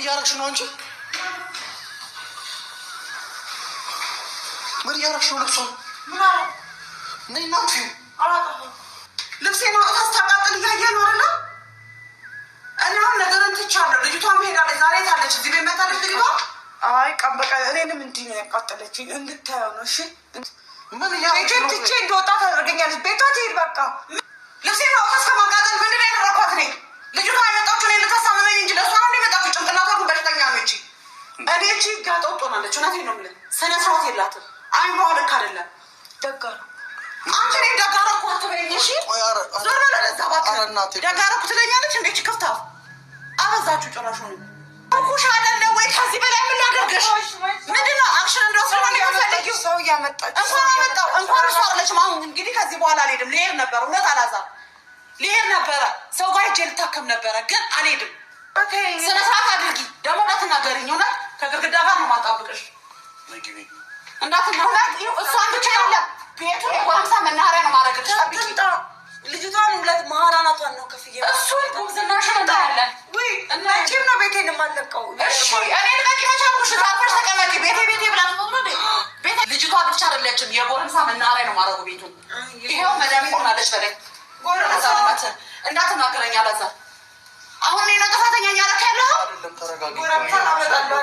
እያደረግሽ ነው አንቺ? ምን እያደረግሽ ነው? ልብሷን ነይ እናንተ ልብሴን አውጥታ ስታቃጥል እያየህ ነው አይደለ? እኔ አሁን ነገርን ትቻለሁ። ልጅቷን ሄዳለች። ዛሬ ታለች እዚህ ቤት መታለች ልጅቷ። አይ ቀን በቀን እኔንም እንዲህ ነው ያቃጠለችኝ። እንድታየው ነው። እሺ ምን እያደረግሽ ነው? ትቼ እንደወጣ ታደርገኛለች። ቤቷ ትሄድ በቃ። ልብሴን አውጥታ እስከማቃጠል ምንድን ነው ያደረኳት? እኔ ልጅቷ የመጣችሁ እኔ ልታሳምመኝ እንጂ ለእሷ ነው የመጣችሁ። ጭንቅላቷ ግን በሽተኛ ነው። እኔ እቺ ጋጠወጥ ሆናለች። እውነቴን ነው የምልህ። ስነ ስርዓት የላትም። አይምሯ ልክ አይደለም። ደጋ ነው አንቺ እኔ ደጋረኩ አትበይኝ። እሺ ዞር በለ ለዛ እባክህ። ደጋረኩ ትለኛለች። እንዴት ከፍታ አበዛችሁ ጭራሽ ነው ኩሽ አይደለ ወይ? ከዚህ በላይ ምን ላደርግሽ? ምንድን ነው አክሽን እንደወስድ ነው የምፈልጊው? ሰው እያመጣች እንኳን እሷ አለችም። አሁን እንግዲህ ከዚህ በኋላ አልሄድም። ልሄድ ነበረ እውነት አላዛር ልሄድ ነበረ። ሰው ጋር ሄጄ ልታከም ነበረ ግን አልሄድም። ስነ ስርዓት አድርጊ። ደግሞ እንዳትናገሪኝ። እውነት ከግድግዳ ጋር ነው የማጣብቅሽ። እንዳትናገሪ እሷን ብቻ ያለ ቤቱ የጎረምሳ መናኸሪያ ነው ማድረግልሽ። ጠብቂ። ልጅቷን ሁለት መሀራናቷን ነው ከፍዬ እሱን ጉብዝናሽን እንዳያለን እናቺም ነው ቤቴን የማለቀው። እሺ እኔ ልቀቂ መቻልኩሽ። ታርፈሽ ተቀመጪ። ቤቴ ብላ ቤቴ ልጅቷ ብቻ አይደለችም የጎረምሳ መናኸሪያ ነው ማድረጉ ቤቱ። ይሄው መዳሜ ሆናለች በላይ ጎረምሳ እንዳትናገረኝ አላዛር። አሁን እኔ ነው ጥፋተኛ እያደረክ ያለኸው።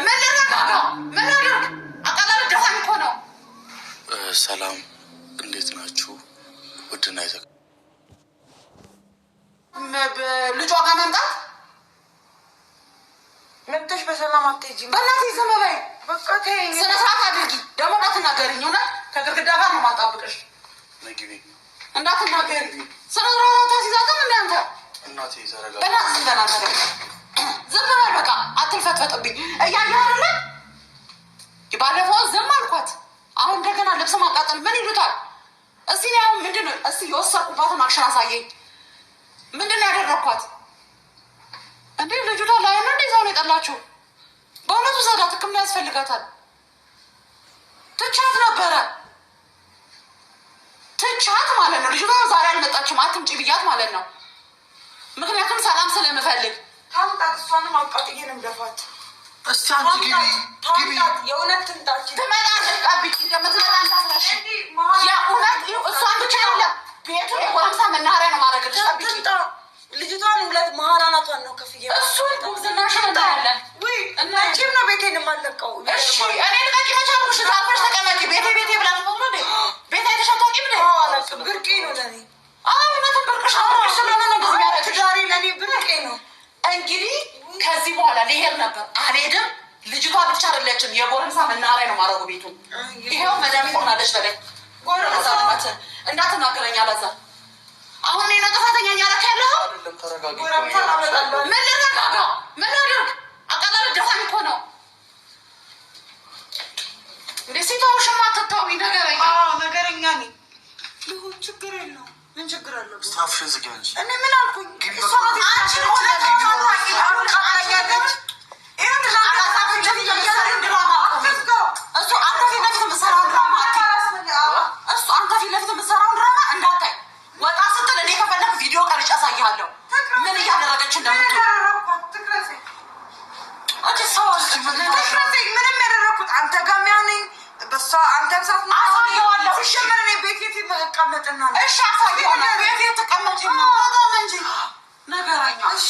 ምን ልረጋጋ? ምን ላድርግ? አቃላል ደፋኝ እኮ ነው። ሰላም እንዴት ናችሁ? ውድና ልጇ ጋር መምጣት መጥተሽ በሰላም አትሄጂም። በእናትህ ዝም በይ በቃ ተይኝ። ስነ ስርዓት አድርጊ። ደግሞ እንዳትናገሪኝ። እውነት ከግድግዳ ጋር ነው የማጣብቅሽ። እንዳትናገሪ። ስነ ስርዓት ታስይዛትም እንደ አንተ እናቴ ዘረጋ። በእናትህ እንደናገረ ዝም በል በቃ አትልፈትፈጥብኝ። እያየሁ አይደለ? ባለፈው ዝም አልኳት። አሁን እንደገና ልብስ ማቃጠል ምን ይሉታል? እስቲ ያው ምንድን ነው? እስቲ የወሰድኩባትን አክሽን አሳየኝ። ምንድን ነው ያደረግኳት እንዴ? ልጅቷ ላይ ነው እንዴ ዛው ነው የጠላችሁ? በእውነቱ ዘዳት ሕክምና ያስፈልጋታል። ትቻት ነበረ ትቻት ማለት ነው። ልጅቷ ዛሬ አልመጣችም። አትምጪ ብያት ማለት ነው። ምክንያቱም ሰላም ስለምፈልግ ታምጣት። እሷንም አቃጥዬ ነው የምደፋት። እስቲ አንቺ ግቢ የእውነት ትምጣች። ትመጣለች። ጠብቂ። እንደምትመጣ እንዳትረሺ። የእውነት እሷን ብቻ ያለ ቤቱ የጎረምሳ መናኸሪያ ነው ማድረግልሽ። ጠብቂ። ልጅቷን ሁለት መሀራናቷን ነው ከፍዬ እሱን ጉብዝናሽን እንዳያለን እናቺም ነው ቤቴን የማለቀው። እሺ እኔ ልቀቂ መቻልኩሽ። ታርፈሽ ተቀመጪ። ቤቴ ብላ ነው ቤት አይተሽ አታውቂም? ብርቄ ነው ለኔ። እውነትም ብርቅሽ ስለሆነ ነው ጊዜ ያለ ትዳሬ ለኔ ብርቄ ነው። እንግዲህ ከዚህ በኋላ ልሄድ ነበር አልሄድም። ልጅቷ ብቻ አይደለችም የጎረምሳ መናኸሪያ ነው ማድረጉ ቤቱ። ይሄው መዳሜ ሆናለች በላይ ጎረምሳ እንዳትናገረኝ አላዛር። አሁን እኔ ነው ጥፋተኛ እያደረክ ያለኸው። ምን ልረጋጋ? ምን ላድርግ? አቃላል ደፋኝ እኮ ነው እንዴ? ሲታውሽማ አትታዊ ነገረኛ ነኝ። ልሁን ችግር የለውም። ምን ችግር አለው? ስታፍሽን ዝጊ አንቺ። እኔ ምን አልኩኝ? እሷ አንቺ ሆነ ታውቃለች። አንተ ፊት ለፊት የምትሰራውን ድራማ እንዳታይ። ወጣ ስትል እኔ ከፈለግ ቪዲዮ ቀርጬ አሳይሃለሁ ምን እያደረገች እንደምትሆን። ምንም ያደረኩት አንተ ጋር ሚያነኝ በሷ አንተ ብሳት አሳየዋለሁ። ሲሸመር እኔ ቤት መቀመጥና እሺ አሳየዋለሁ። ቤት ተቀመጭ ነው በጣም እንጂ ነገረኛ። እሺ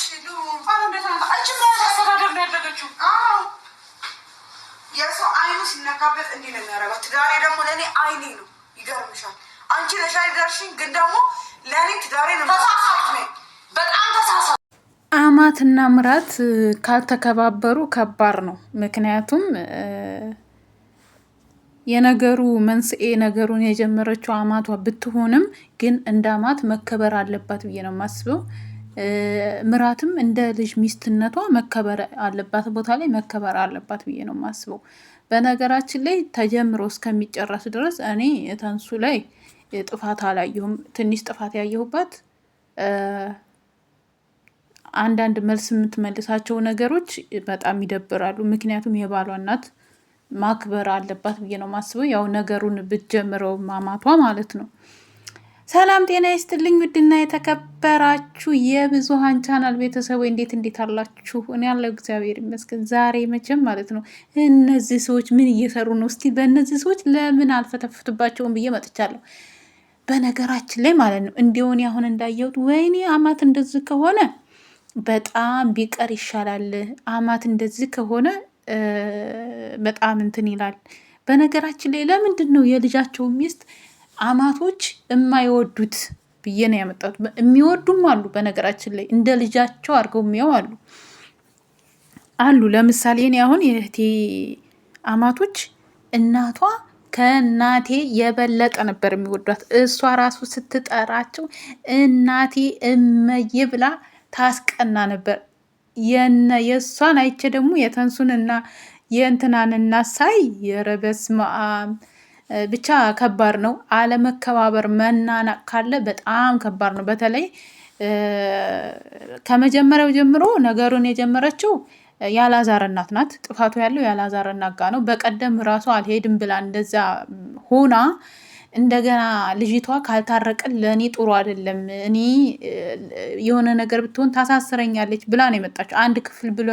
አስተዳደር ነው ያደረገችው። የሰው አይኑ ሲነካበት እንዲህ ነው የሚያደርገው። ትዳሬ ደግሞ ለእኔ አይኔ ነው። ይገርምሻል። አንቺ ለሻይ ደርሽኝ፣ ግን ደግሞ ለእኔ ትዳሬ ነው። በጣም ተሳሳ። አማትና ምራት ካልተከባበሩ ከባድ ነው። ምክንያቱም የነገሩ መንስኤ ነገሩን የጀመረችው አማቷ ብትሆንም ግን እንደ አማት መከበር አለባት ብዬ ነው የማስበው። ምራትም እንደ ልጅ ሚስትነቷ መከበር አለባት፣ ቦታ ላይ መከበር አለባት ብዬ ነው የማስበው። በነገራችን ላይ ተጀምሮ እስከሚጨረስ ድረስ እኔ ተንሱ ላይ ጥፋት አላየሁም። ትንሽ ጥፋት ያየሁባት አንዳንድ መልስ የምትመልሳቸው ነገሮች በጣም ይደብራሉ። ምክንያቱም የባሏ እናት ማክበር አለባት ብዬ ነው የማስበው። ያው ነገሩን ብትጀምረው ማማቷ ማለት ነው። ሰላም ጤና ይስጥልኝ። ውድና የተከበራችሁ የብዙሃን ቻናል ቤተሰቦች እንዴት አላችሁ? እኔ ያለው እግዚአብሔር ይመስገን። ዛሬ መቼም ማለት ነው እነዚህ ሰዎች ምን እየሰሩ ነው? እስቲ በእነዚህ ሰዎች ለምን አልፈተፍትባቸውም ብዬ መጥቻለሁ። በነገራችን ላይ ማለት ነው እንዲሆን አሁን እንዳየሁት ወይኔ አማት እንደዚህ ከሆነ በጣም ቢቀር ይሻላል። አማት እንደዚህ ከሆነ በጣም እንትን ይላል። በነገራችን ላይ ለምንድን ነው የልጃቸው ሚስት አማቶች የማይወዱት ብዬ ነው ያመጣሁት። የሚወዱም አሉ። በነገራችን ላይ እንደ ልጃቸው አድርገው የሚያው አሉ። ለምሳሌ እኔ አሁን የእህቴ አማቶች እናቷ ከእናቴ የበለጠ ነበር የሚወዷት። እሷ ራሱ ስትጠራቸው እናቴ እመዬ ብላ ታስቀና ነበር። የእሷን አይቼ ደግሞ የተንሱንና የእንትናን እናሳይ የረበስማ ብቻ ከባድ ነው። አለመከባበር መናናቅ ካለ በጣም ከባድ ነው። በተለይ ከመጀመሪያው ጀምሮ ነገሩን የጀመረችው ያላዛር እናት ናት። ጥፋቱ ያለው ያላዛር እናት ጋ ነው። በቀደም ራሱ አልሄድም ብላ እንደዛ ሆና እንደገና ልጅቷ ካልታረቅን ለእኔ ጥሩ አይደለም፣ እኔ የሆነ ነገር ብትሆን ታሳስረኛለች ብላ ነው የመጣችው። አንድ ክፍል ብሎ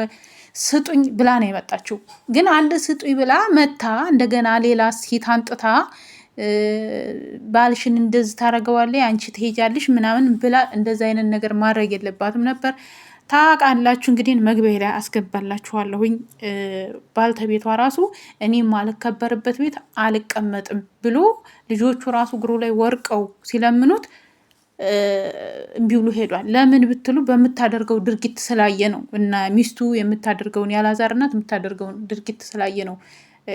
ስጡኝ ብላ ነው የመጣችው። ግን አንድ ስጡኝ ብላ መታ እንደገና ሌላ ሴት አንጥታ ባልሽን እንደዚህ ታደርገዋለች አንቺ ትሄጃለሽ ምናምን ብላ እንደዚ አይነት ነገር ማድረግ የለባትም ነበር። ታውቃላችሁ እንግዲህ መግቢያ ላይ አስገባላችኋለሁኝ። ባልተቤቷ ራሱ እኔ ማልከበርበት ቤት አልቀመጥም ብሎ ልጆቹ ራሱ እግሩ ላይ ወርቀው ሲለምኑት እምቢ ብሎ ሄዷል። ለምን ብትሉ በምታደርገው ድርጊት ስላየ ነው። እና ሚስቱ የምታደርገውን ያላዛር እናት የምታደርገውን ድርጊት ስላየ ነው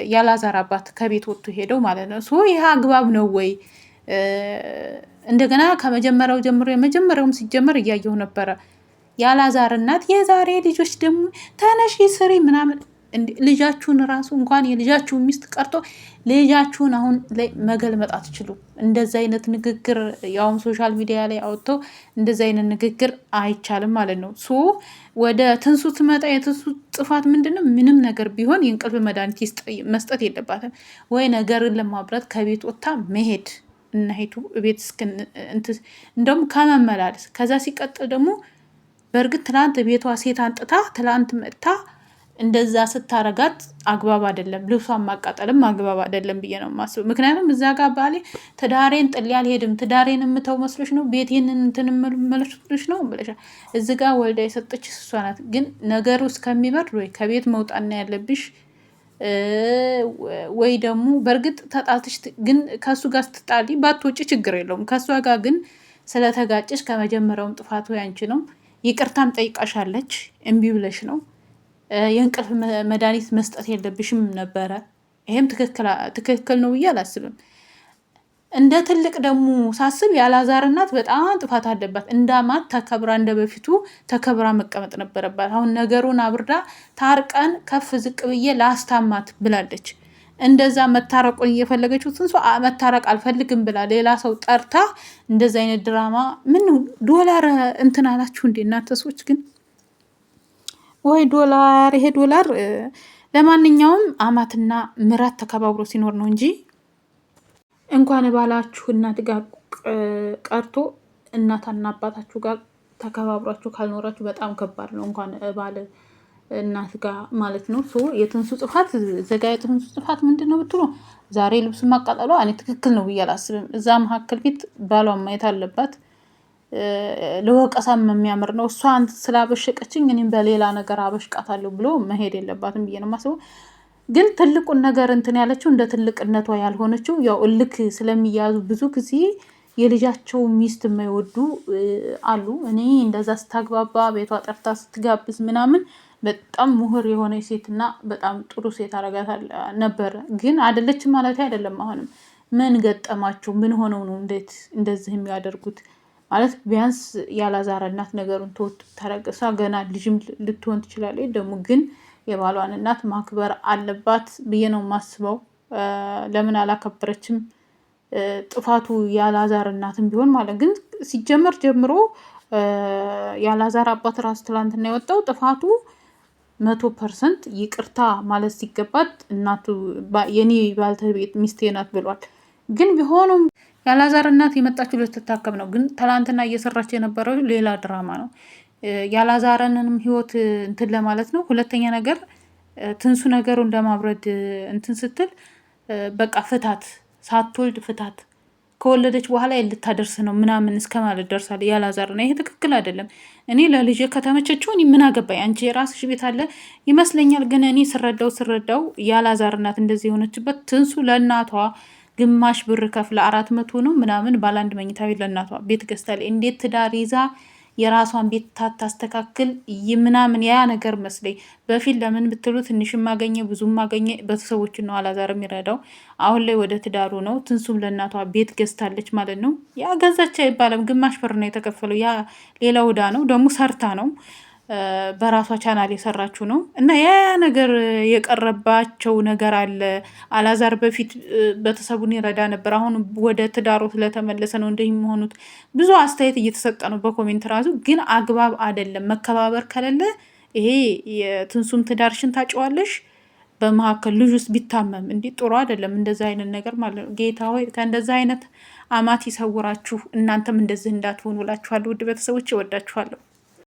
ያላዛር አባት ከቤት ወጥቶ ሄደው ማለት ነው። ይህ አግባብ ነው ወይ? እንደገና ከመጀመሪያው ጀምሮ የመጀመሪያውም ሲጀመር እያየሁ ነበረ። ያላዛር እናት የዛሬ ልጆች ደግሞ ተነሺ ስሪ ምናምን። ልጃችሁን ራሱ እንኳን የልጃችሁን ሚስት ቀርቶ ልጃችሁን አሁን ላይ መገልመጥ አትችሉም። እንደዚ አይነት ንግግር ያውም ሶሻል ሚዲያ ላይ አውጥተው እንደዚ አይነት ንግግር አይቻልም ማለት ነው። ወደ ትንሱ ትመጣ። የትንሱ ጥፋት ምንድነው? ምንም ነገር ቢሆን የእንቅልፍ መድኃኒት መስጠት የለባትም ወይ ነገርን ለማብረት ከቤት ወጥታ መሄድ እና ሄቱ ቤት እንደውም ከመመላለስ። ከዛ ሲቀጥል ደግሞ በእርግጥ ትላንት ቤቷ ሴት አንጥታ ትላንት መጥታ እንደዛ ስታረጋት አግባብ አይደለም። ልብሷን ማቃጠልም አግባብ አይደለም ብዬ ነው የማስበው። ምክንያቱም እዛ ጋር ባሌ ትዳሬን ጥሌ አልሄድም፣ ትዳሬን የምተው መስሎሽ ነው፣ ቤቴን እንትን መስሎሽ ነው ብለሻል። እዚህ ጋር ወልዳ የሰጠች እሷ ናት። ግን ነገሩ እስከሚበርድ ወይ ከቤት መውጣና ያለብሽ ወይ ደግሞ በእርግጥ ተጣልተሽ ግን ከእሱ ጋር ስትጣሊ ባትወጪ ችግር የለውም። ከእሷ ጋር ግን ስለተጋጨሽ ከመጀመሪያውም ጥፋቱ ያንቺ ነው። ይቅርታም ጠይቃሻለች፣ እምቢ ብለሽ ነው። የእንቅልፍ መድኃኒት መስጠት የለብሽም ነበረ። ይሄም ትክክል ነው ብዬ አላስብም። እንደ ትልቅ ደግሞ ሳስብ ያላዛር እናት በጣም ጥፋት አለባት። እንዳማት ተከብራ እንደ በፊቱ ተከብራ መቀመጥ ነበረባት። አሁን ነገሩን አብርዳ ታርቀን ከፍ ዝቅ ብዬ ላስታማት ብላለች። እንደዛ መታረቁን እየፈለገችው ትንሱ መታረቅ አልፈልግም ብላ ሌላ ሰው ጠርታ እንደዚ አይነት ድራማ ምን ዶላር እንትን አላችሁ እንዴ እናንተ ሰዎች ግን ወይ ዶላር። ይሄ ዶላር ለማንኛውም አማትና ምራት ተከባብሮ ሲኖር ነው እንጂ እንኳን ባላችሁ እናት ጋር ቀርቶ እናታና አባታችሁ ጋር ተከባብሯችሁ ካልኖራችሁ በጣም ከባድ ነው። እንኳን ባል እናት ጋር ማለት ነው። የትንሱ ጥፋት ዘጋ የትንሱ ጥፋት ምንድን ነው ብትሉ ዛሬ ልብስ ማቃጠሏ እኔ ትክክል ነው ብዬ አላስብም። እዛ መካከል ፊት ባሏን ማየት አለባት። ለወቀሳም የሚያምር ነው። እሷ ስላበሸቀችኝ እኔም በሌላ ነገር አበሽቃታለሁ ብሎ መሄድ የለባትም ብዬ ነው የማስበው። ግን ትልቁን ነገር እንትን ያለችው እንደ ትልቅነቷ ያልሆነችው ያው እልክ ስለሚያዙ ብዙ ጊዜ የልጃቸው ሚስት የማይወዱ አሉ። እኔ እንደዛ ስታግባባ ቤቷ ጠርታ ስትጋብዝ ምናምን በጣም ምሁር የሆነ ሴትና በጣም ጥሩ ሴት አረጋታል ነበር። ግን አይደለችም ማለት አይደለም። አሁንም ምን ገጠማቸው? ምን ሆነው ነው እንዴት እንደዚህ የሚያደርጉት? ማለት ቢያንስ ያላዛር እናት ነገሩን ተወት ታረቀሳ ገና ልጅም ልትሆን ትችላለች። ደግሞ ግን የባሏን እናት ማክበር አለባት ብዬ ነው የማስበው። ለምን አላከበረችም? ጥፋቱ ያላዛር እናትም ቢሆን ማለት ግን ሲጀመር ጀምሮ ያላዛር አባት ራሱ ትላንትና የወጣው ጥፋቱ 100% ይቅርታ ማለት ሲገባት እናቱ የኔ ባልተቤት ሚስቴ ናት ብሏል። ግን ቢሆኑም ያላዛር እናት የመጣችው ልትታከም ነው። ግን ትላንትና እየሰራች የነበረው ሌላ ድራማ ነው። ያላዛርንም ህይወት እንትን ለማለት ነው። ሁለተኛ ነገር ትንሱ ነገሩን ለማብረድ እንትን ስትል በቃ ፍታት፣ ሳትወልድ ፍታት፣ ከወለደች በኋላ ልታደርስ ነው ምናምን እስከ ማለት ደርሳለ ያላዛር ነው። ይሄ ትክክል አይደለም። እኔ ለልጄ ከተመቸችው እኔ ምን አገባኝ? አንቺ የራስሽ ቤት አለ ይመስለኛል። ግን እኔ ስረዳው ያላዛር እናት እንደዚህ የሆነችበት ትንሱ ለእናቷ ግማሽ ብር ከፍለ 400 ነው ምናምን ባለ አንድ መኝታ ቤት ለእናቷ ቤት ገዝታለች። እንዴት ትዳር ይዛ የራሷን ቤት ታስተካክል ምናምን ያ ነገር መስለኝ። በፊት ለምን ብትሉ ትንሽም ማገኘ ብዙም ማገኘ ቤተሰቦችን ነው አላዛር የሚረዳው። አሁን ላይ ወደ ትዳሩ ነው። ትንሱም ለእናቷ ቤት ገዝታለች ማለት ነው። ያ ገዛች አይባልም፣ ግማሽ ብር ነው የተከፈለው። ያ ሌላ ውዳ ነው ደግሞ ሰርታ ነው በራሷ ቻናል የሰራችው ነው። እና ያ ነገር የቀረባቸው ነገር አለ። አላዛር በፊት ቤተሰቡን ይረዳ ነበር፣ አሁን ወደ ትዳሩ ስለተመለሰ ነው እንደዚህ የሚሆኑት። ብዙ አስተያየት እየተሰጠ ነው በኮሜንት ራሱ። ግን አግባብ አይደለም። መከባበር ከሌለ ይሄ የትንሱም ትዳርሽን ታጭዋለሽ። በመካከል ልጅ ውስጥ ቢታመም እንዲህ ጥሩ አይደለም። እንደዛ አይነት ነገር ማለት ነው። ጌታ ሆይ ከእንደዛ አይነት አማት ይሰውራችሁ። እናንተም እንደዚህ እንዳትሆኑ እላችኋለሁ። ውድ ቤተሰቦች እወዳችኋለሁ።